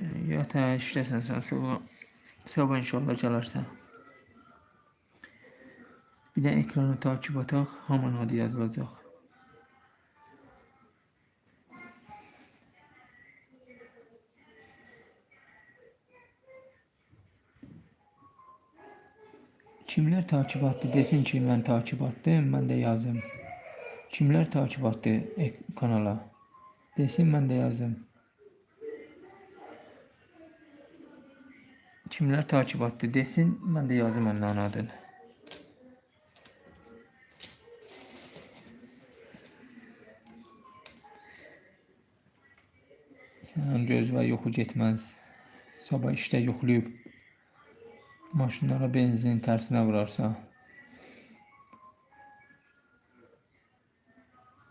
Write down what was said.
Yata işləsən sən sabah inşallah gələrsən. Bir də ekranı takip ataq, hamının adı yazılacaq. Kimlər takibatdır desin ki, mən takibatdım, mən də yazım. Kimlər takibatdır kanala desin, mən də yazım. Kimlər takibatdır desin, mən də yazım onların adını. Sənin göz və yoxu getməz. Sabah işdə yoxlayıb maşınlara benzin tərsinə vurarsa.